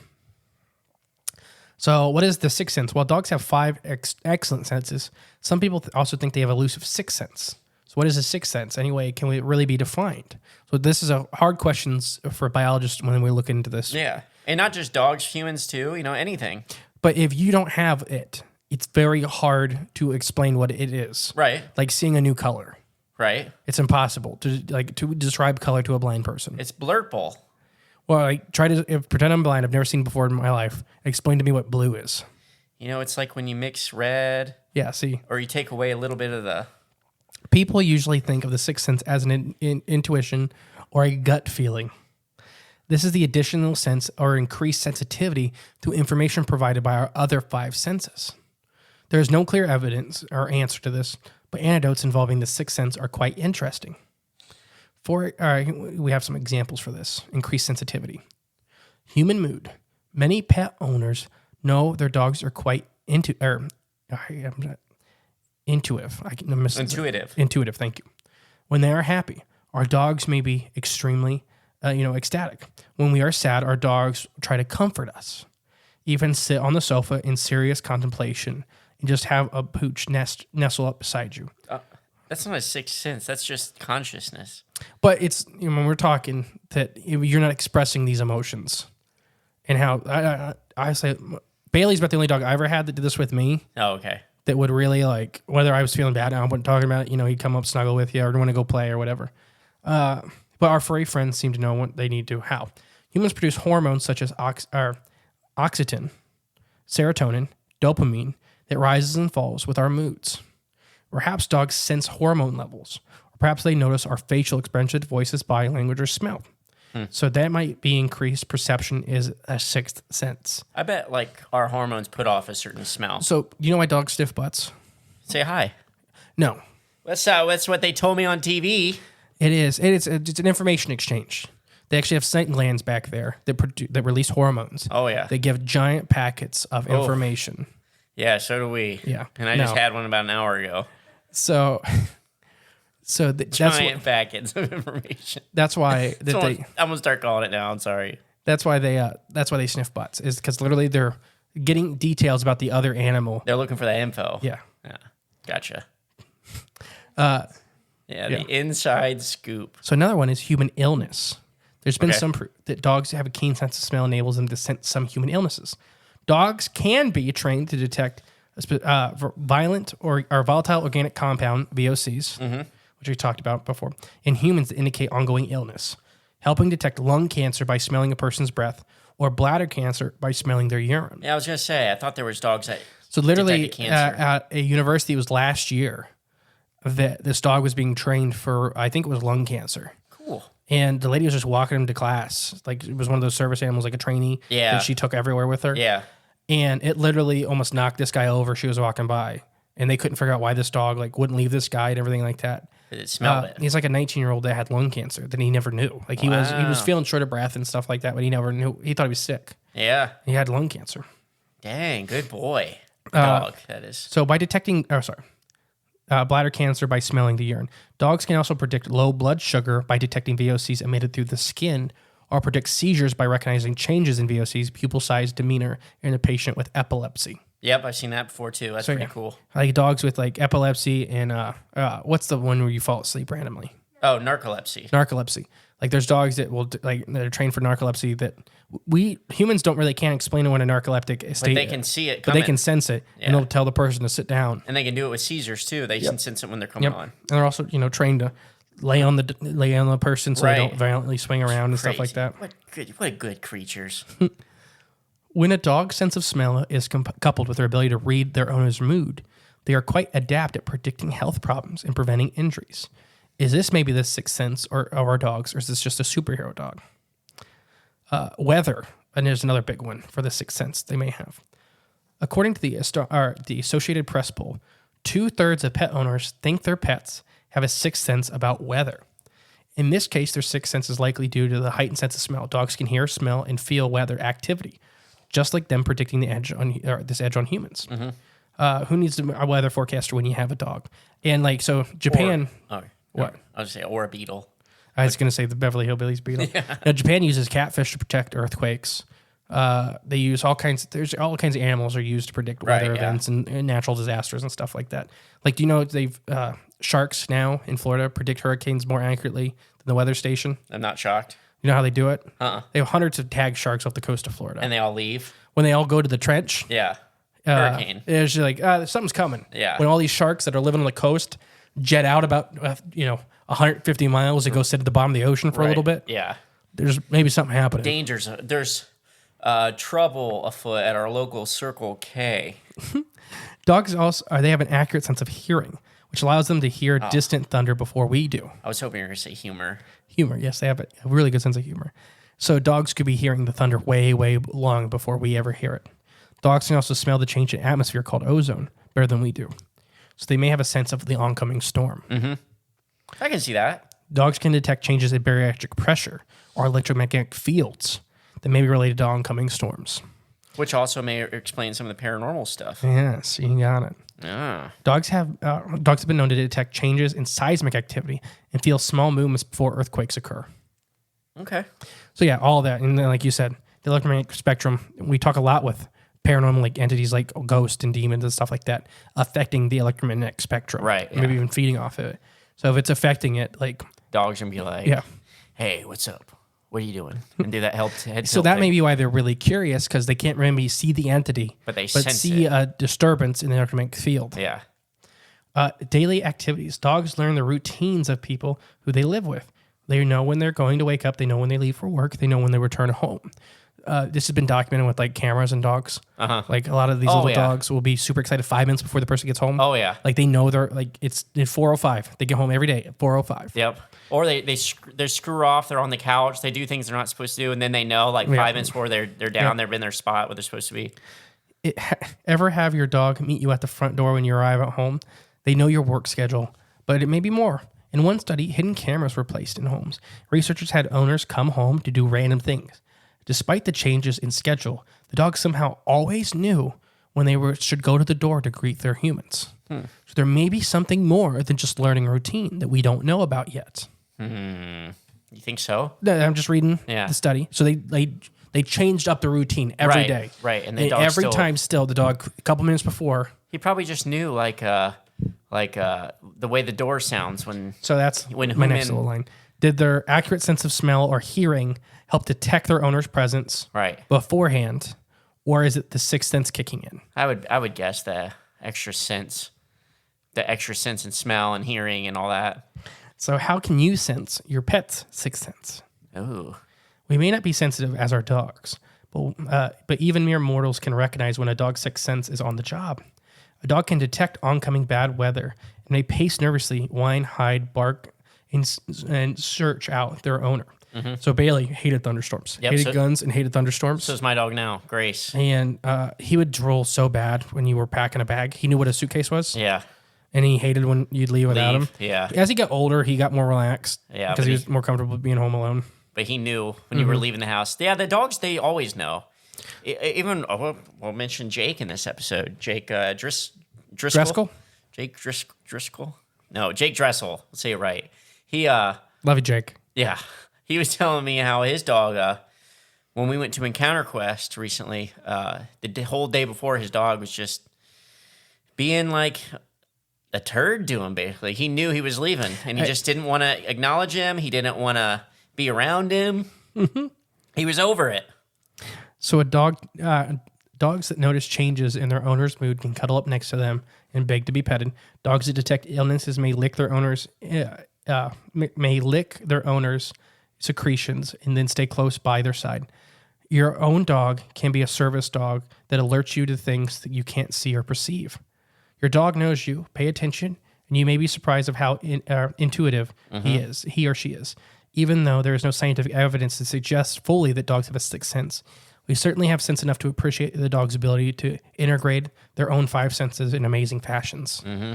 So what is the sixth sense? Well, dogs have 5 excellent senses. Some people also think they have elusive sixth sense. So what is a sixth sense? Anyway, can it really be defined? So this is a hard question for biologists when we look into this. Yeah. And not just dogs, humans too, anything. But if you don't have it, it's very hard to explain what it is. Right. Like seeing a new color. Right. It's impossible to describe color to a blind person. It's blurple. Well, pretend I'm blind. I've never seen it before in my life. Explain to me what blue is. It's like when you mix red. Yeah, see. Or you take away a little bit of the... People usually think of the sixth sense as an intuition or a gut feeling. This is the additional sense or increased sensitivity to information provided by our other 5 senses. There is no clear evidence or answer to this, but anecdotes involving the sixth sense are quite interesting. We have some examples for this. Increased sensitivity. Human mood. Many pet owners know their dogs are quite intuitive. Intuitive, thank you. When they are happy, our dogs may be extremely, ecstatic. When we are sad, our dogs try to comfort us. Even sit on the sofa in serious contemplation and just have a pooch nestle up beside you. That's not a sixth sense. That's just consciousness. But it's when we're talking that you're not expressing these emotions, and how I say Bailey's about the only dog I ever had that did this with me. Oh, okay. That would really whether I was feeling bad and I wasn't talking about it, he'd come up, snuggle with you, or want to go play or whatever. But our furry friends seem to know what they need to. How humans produce hormones such as oxytocin, serotonin, dopamine that rises and falls with our moods. Perhaps dogs sense hormone levels, or perhaps they notice our facial expression, voices, body language, or smell. So that might be increased perception is a sixth sense. I bet our hormones put off a certain smell. So you know why dogs sniff butts? Say hi. No. That's what they told me on TV. It is. It's an information exchange. They actually have scent glands back there that release hormones. Oh, yeah. They give giant packets of information. Yeah, so do we. Yeah. And I just had one about an hour ago. So that's giant packets of information. That's why I'm gonna start calling it now. I'm sorry. That's why they sniff butts, is because literally they're getting details about the other animal. They're looking for that info. Yeah. Gotcha. Yeah. The inside scoop. So another one is human illness. There's been some proof that dogs have a keen sense of smell enables them to sense some human illnesses. Dogs can be trained to detect violent or volatile organic compound, VOCs, which we talked about before, in humans that indicate ongoing illness, helping detect lung cancer by smelling a person's breath or bladder cancer by smelling their urine. Yeah, I was going to say, I thought there was dogs that So literally detected cancer. At a university, it was last year that this dog was being trained for, I think it was lung cancer. Cool. And the lady was just walking him to class. Like it was one of those service animals, like a trainee that she took everywhere with her. Yeah. And it literally almost knocked this guy over. She was walking by, and they couldn't figure out why this dog wouldn't leave this guy and everything like that. It smelled it. He's like a 19-year-old that had lung cancer that he never knew. Like he was feeling short of breath and stuff like that, but he never knew. He thought he was sick. Yeah. He had lung cancer. Dang, good boy. Dog, that is. So by detecting, bladder cancer by smelling the urine. Dogs can also predict low blood sugar by detecting VOCs emitted through the skin, or predict seizures by recognizing changes in VOCs, pupil size, demeanor in a patient with epilepsy. Yep, I've seen that before too. That's pretty cool. Like dogs with like epilepsy and what's the one where you fall asleep randomly? Oh, narcolepsy. Narcolepsy. Like there's dogs that will that are trained for narcolepsy that we humans can't explain when a narcoleptic state. But they can see it but coming. they can sense it, and they'll tell the person to sit down. And they can do it with seizures too. They can sense it when they're coming on. And they're also trained to lay on the person so they don't violently swing around and stuff like that. What good creatures. When a dog's sense of smell is coupled with their ability to read their owner's mood, they are quite adept at predicting health problems and preventing injuries. Is this maybe the sixth sense of our dogs, or is this just a superhero dog? Weather, and there's another big one for the sixth sense they may have. According to the Associated Press poll, 2/3 of pet owners think their pets have a sixth sense about weather. In this case, their sixth sense is likely due to the heightened sense of smell. Dogs can hear, smell, and feel weather activity, just like them predicting this edge on humans. Mm-hmm. Who needs a weather forecaster when you have a dog? And so Japan. What? I was going to say, or a beetle. I was going to say the Beverly Hillbillies beetle. Yeah. Now, Japan uses catfish to protect earthquakes. They use all kinds of animals are used to predict weather events and natural disasters and stuff like that. Like, do you know they've sharks now in Florida predict hurricanes more accurately than the weather station? I'm not shocked. You know how they do it? They have hundreds of tagged sharks off the coast of Florida. And they all leave? When they all go to the trench. Yeah. Hurricane. It's like, something's coming. Yeah. When all these sharks that are living on the coast jet out about 150 miles to go sit at the bottom of the ocean for a little bit. Yeah. There's maybe something happening. Dangers. There's trouble afoot at our local Circle K. Dogs also they have an accurate sense of hearing, which allows them to hear distant thunder before we do. I was hoping you were going to say humor. Humor, yes, they have a really good sense of humor. So dogs could be hearing the thunder way, way long before we ever hear it. Dogs can also smell the change in atmosphere called ozone better than we do. So they may have a sense of the oncoming storm. Mm-hmm. I can see that. Dogs can detect changes in barometric pressure or electromagnetic fields that may be related to oncoming storms. Which also may explain some of the paranormal stuff. Yes, you got it. Yeah. Dogs have been known to detect changes in seismic activity and feel small movements before earthquakes occur. Okay. So yeah, all that. And then, like you said, the electromagnetic spectrum, we talk a lot with paranormal entities like ghosts and demons and stuff like that affecting the electromagnetic spectrum. Right. Yeah. Maybe even feeding off of it. So if it's affecting it, dogs can be like, hey, what's up? What are you doing? And do that head so that may be why they're really curious, because they can't really see the entity, but see a disturbance in the electromagnetic field. Yeah. Daily activities. Dogs learn the routines of people who they live with. They know when they're going to wake up. They know when they leave for work. They know when they return home. This has been documented with cameras and dogs. Like a lot of these little dogs will be super excited 5 minutes before the person gets home. Oh yeah. Like they know they're it's at 4:05. They get home every day at 4:05. Yep. Or they screw off. They're on the couch. They do things they're not supposed to do, and then they know 5 minutes before they're down. They're in their spot where they're supposed to be. Ever have your dog meet you at the front door when you arrive at home? They know your work schedule, but it may be more. In one study, hidden cameras were placed in homes. Researchers had owners come home to do random things. Despite the changes in schedule, the dogs somehow always knew when they should go to the door to greet their humans. So there may be something more than just learning a routine that we don't know about yet. You think so? I'm just reading the study. So they changed up the routine every day. Right, and the dog every time the dog a couple minutes before. He probably just knew the way the door sounds when. So that's my next little line. Did their accurate sense of smell or hearing help detect their owner's presence beforehand, or is it the sixth sense kicking in? I would guess the extra sense in smell and hearing and all that. So how can you sense your pet's sixth sense? Oh, we may not be sensitive as our dogs, but even mere mortals can recognize when a dog's sixth sense is on the job. A dog can detect oncoming bad weather and may pace nervously, whine, hide, bark, and search out their owner. Mm-hmm. So Bailey hated thunderstorms, hated guns, and hated thunderstorms. So is my dog now, Grace. And he would drool so bad when you were packing a bag. He knew what a suitcase was. Yeah. And he hated when you'd leave without him. Yeah. As he got older, he got more relaxed. Yeah. Because he was more comfortable being home alone. But he knew when you were leaving the house. Yeah, the dogs, they always know. Even, we'll mention Jake in this episode. Jake Driscoll. Jake Driscoll? No, Jake Dressel. Let's say it right. He Love you, Jake. Yeah. He was telling me how his dog, when we went to Encounter Quest recently, the whole day before, his dog was just being like a turd to him, basically. He knew he was leaving, and he just didn't want to acknowledge him. He didn't want to be around him. Mm-hmm. He was over it. So dogs that notice changes in their owner's mood can cuddle up next to them and beg to be petted. Dogs that detect illnesses may lick their owner's secretions and then stay close by their side. Your own dog can be a service dog that alerts you to things that you can't see or perceive. Your dog knows you. Pay attention, and you may be surprised of how intuitive he or she is. Even though there is no scientific evidence to suggest fully that dogs have a sixth sense, we certainly have sense enough to appreciate the dog's ability to integrate their own five senses in amazing fashions. Mm-hmm.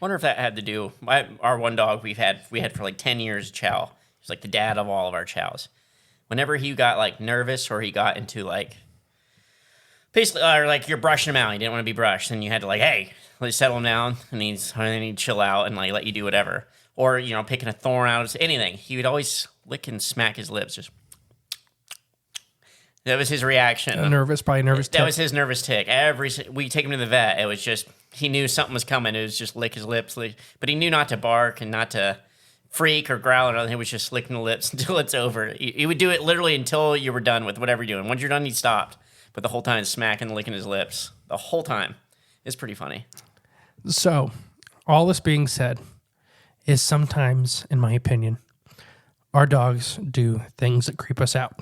Wonder if that had to do. Our one dog we had for like 10 years, Chow. He's like the dad of all of our Chows. Whenever he got like nervous or he got into like, basically, or like you're brushing him out, he didn't want to be brushed, and you had to like, hey, let's settle him down, and he'd chill out and like let you do whatever, or picking a thorn out, anything. He would always lick and smack his lips, just. That was his reaction. Probably a nervous tick. That was his nervous tick. We take him to the vet. It was just he knew something was coming. It was just lick his lips, but he knew not to bark and not to freak or growl or anything. He was just licking the lips until it's over. He would do it literally until you were done with whatever you're doing. Once you're done, he stopped. But the whole time, smacking and licking his lips. The whole time. It's pretty funny. So, all this being said, is sometimes, in my opinion, our dogs do things that creep us out.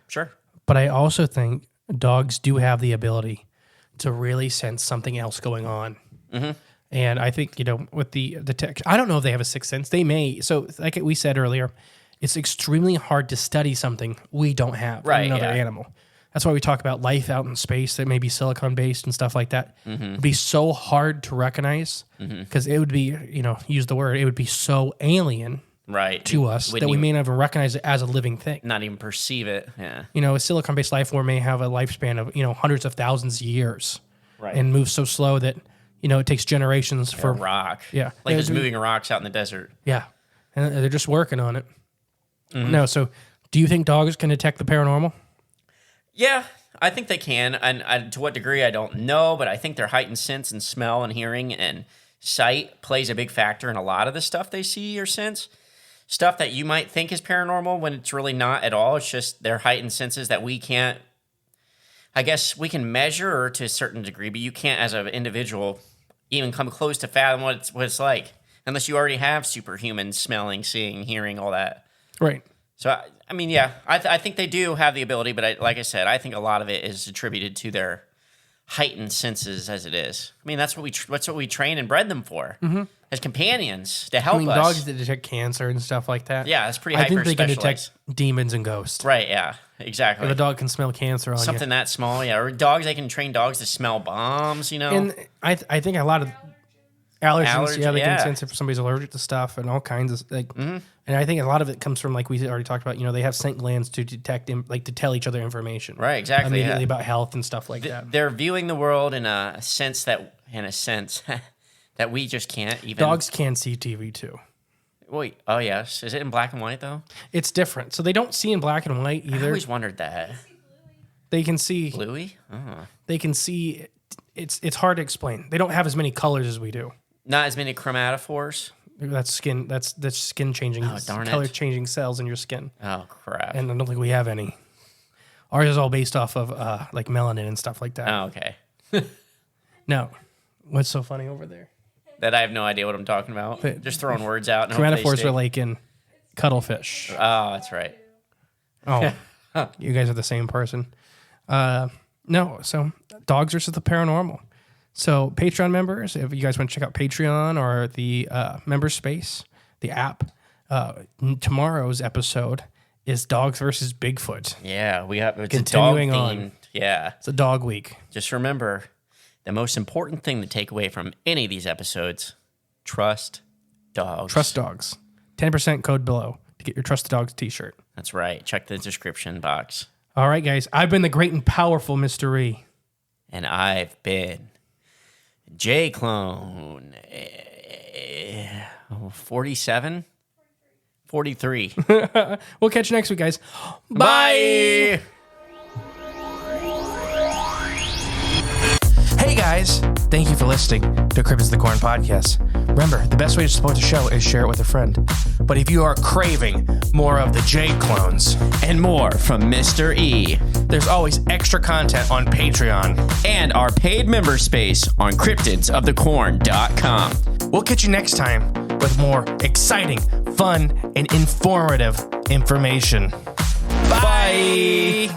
Sure. But I also think dogs do have the ability to really sense something else going on. Mm-hmm. And I think, with the tech, I don't know if they have a sixth sense. They may. So like we said earlier, it's extremely hard to study something we don't have in another animal. That's why we talk about life out in space that may be silicon-based and stuff like that. Mm-hmm. It would be so hard to recognize because it would be, use the word, it would be so alien to us that we may not even recognize it as a living thing. Not even perceive it, yeah. A silicon-based life form may have a lifespan of, hundreds of thousands of years and move so slow that, it takes generations for... a rock. Yeah. Like just moving rocks out in the desert. Yeah. And they're just working on it. Mm-hmm. No, so do you think dogs can detect the paranormal? Yeah, I think they can. And to what degree, I don't know, but I think their heightened sense and smell and hearing and sight plays a big factor in a lot of the stuff they see or sense. Stuff that you might think is paranormal when it's really not at all. It's just their heightened senses that we can't, I guess we can measure to a certain degree, but you can't as an individual even come close to fathom what it's like unless you already have superhuman smelling, seeing, hearing, all that. Right. So, I mean, yeah, I think they do have the ability, but like I said, I think a lot of it is attributed to their heightened senses as it is. I mean, that's what we train and bred them for. Mm-hmm. As companions to help us. Dogs that detect cancer and stuff like that. Yeah, it's pretty hyper-specialized. I think they can detect demons and ghosts. Right, yeah, exactly. If a dog can smell cancer on something that small, yeah. Or dogs, they can train dogs to smell bombs, And I think a lot of allergens, they can sense if somebody's allergic to stuff and all kinds of, and I think a lot of it comes from, like we already talked about, they have scent glands to detect, to tell each other information. Right, exactly. Immediately about health and stuff like that. They're viewing the world in a sense that that we just can't even... Dogs can see TV too. Wait, oh yes. Is it in black and white though? It's different. So they don't see in black and white either. I always wondered that. They can see... Bluey? Oh. They can see... It's hard to explain. They don't have as many colors as we do. Not as many chromatophores? That's skin. That's skin changing. Oh, darn it. Color changing cells in your skin. Oh, crap. And I don't think we have any. Ours is all based off of like melanin and stuff like that. Oh, okay. No. What's so funny over there? That I have no idea what I'm talking about. Just throwing words out. Chromatophores are like in cuttlefish. Oh, that's right. Oh, you guys are the same person. No, so dogs versus the paranormal. So Patreon members, if you guys want to check out Patreon or the member space, the app, tomorrow's episode is dogs versus Bigfoot. Yeah, it's continuing a dog on. Theme. Yeah, it's a dog week. Just remember, the most important thing to take away from any of these episodes: trust dogs. Trust dogs. 10% code below to get your Trust Dogs t-shirt. That's right. Check the description box. All right, guys. I've been the great and powerful Mr. E. And I've been J clone. 47? 43. We'll catch you next week, guys. Bye. Hey guys, thank you for listening to Cryptids the Corn podcast. Remember, the best way to support the show is share it with a friend. But if you are craving more of the J clones And more from Mr. E. there's always extra content on Patreon. And our paid member space on cryptidsofthecorn.com. We'll catch you next time with more exciting, fun, and informative information. Bye.